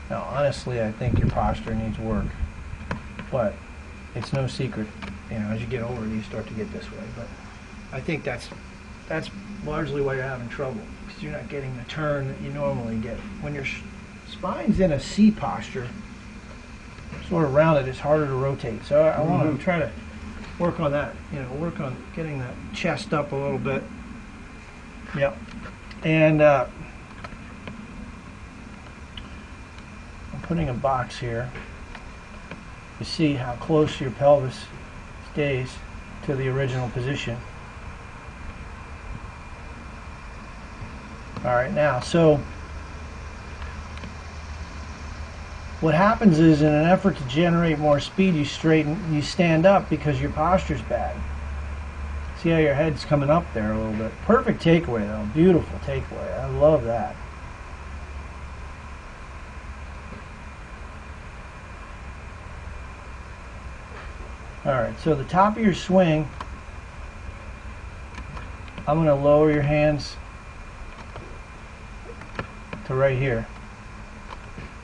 Now, honestly, I think your posture needs work, but it's no secret. You know, as you get older, you start to get this way. But I think that's largely why you're having trouble, because you're not getting the turn that you normally get. When your spine's in a C posture, sort of rounded, it's harder to rotate. So I want to try to work on that. You know, work on getting that chest up a little bit. Yep. And I'm putting a box here. You see how close your pelvis stays to the original position. All right, now, so what happens is, in an effort to generate more speed, you stand up because your posture's bad. See how your head's coming up there a little bit. Perfect takeaway, though. Beautiful takeaway. I love that. All right, so the top of your swing, I'm going to lower your hands to right here.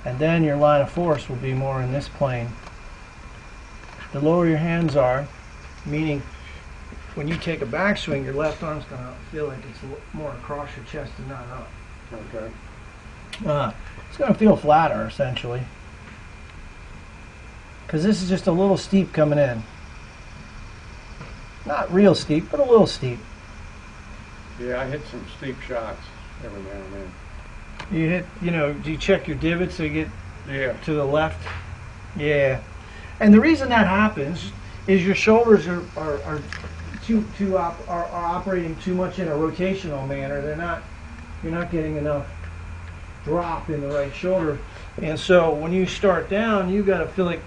And then your line of force will be more in this plane. The lower your hands are, meaning when you take a backswing, your left arm's going to feel like it's more across your chest and not up. Okay. It's going to feel flatter, essentially. Because this is just a little steep coming in. Not real steep, but a little steep. Yeah, I hit some steep shots every now and then. You hit, you know, do you check your divots so you get to the left? Yeah. And the reason that happens is your shoulders are operating too much in a rotational manner. You're not getting enough drop in the right shoulder. And so when you start down, you got to feel like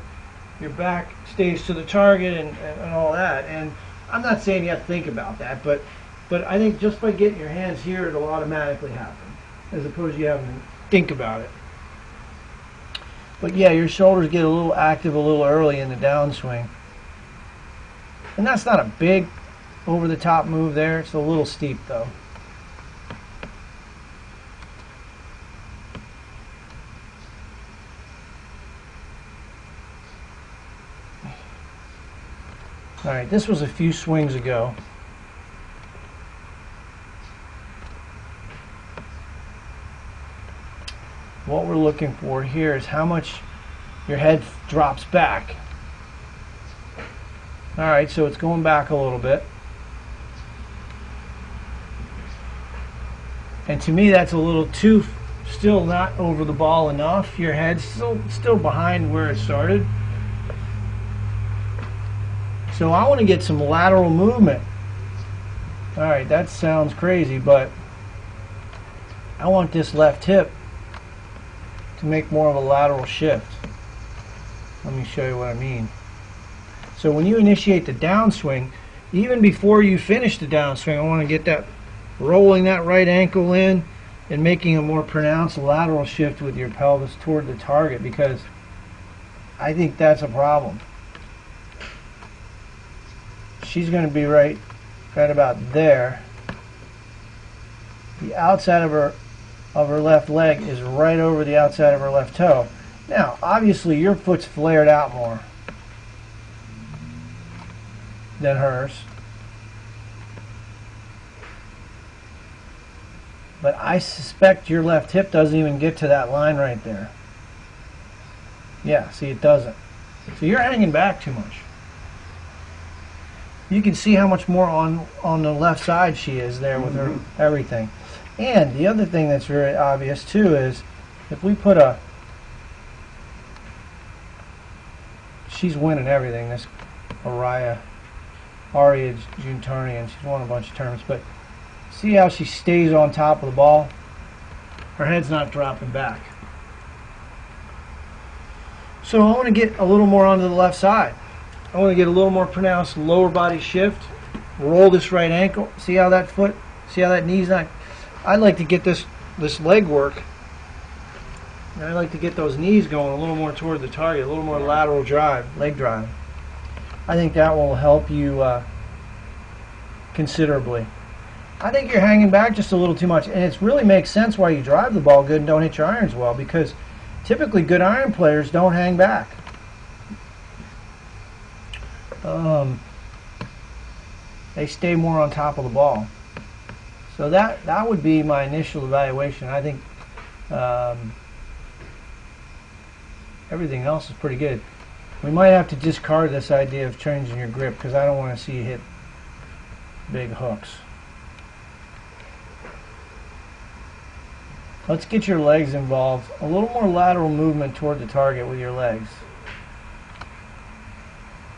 your back stays to the target and all that. And I'm not saying you have to think about that, but I think just by getting your hands here, it'll automatically happen, as opposed to you having to think about it. But yeah, your shoulders get a little active a little early in the downswing. And that's not a big over-the-top move there. It's a little steep, though. All right, this was a few swings ago. What we're looking for here is how much your head drops back. All right, so it's going back a little bit. And to me, that's a little too, still not over the ball enough. Your head's still behind where it started. So I want to get some lateral movement. All right, that sounds crazy, but I want this left hip to make more of a lateral shift. Let me show you what I mean. So when you initiate the downswing, even before you finish the downswing, I want to get that, rolling that right ankle in and making a more pronounced lateral shift with your pelvis toward the target, because I think that's a problem. She's going to be right about there. The outside of her left leg is right over the outside of her left toe. Now, obviously, your foot's flared out more than hers. But I suspect your left hip doesn't even get to that line right there. Yeah, see, it doesn't. So you're hanging back too much. You can see how much more on the left side she is there with her everything. And the other thing that's very obvious too is if we put a, she's winning everything, this Aria Juntarnian, she's won a bunch of tournaments, but see how she stays on top of the ball? Her head's not dropping back. So I want to get a little more onto the left side. I want to get a little more pronounced lower body shift. Roll this right ankle. See how that foot, see how that knee's not. I'd like to get this leg work. And I'd like to get those knees going a little more toward the target, a little more lateral drive, leg drive. I think that will help you considerably. I think you're hanging back just a little too much, and it really makes sense why you drive the ball good and don't hit your irons well, because typically good iron players don't hang back. They stay more on top of the ball. So that would be my initial evaluation. I think everything else is pretty good. We might have to discard this idea of changing your grip because I don't want to see you hit big hooks. Let's get your legs involved. A little more lateral movement toward the target with your legs.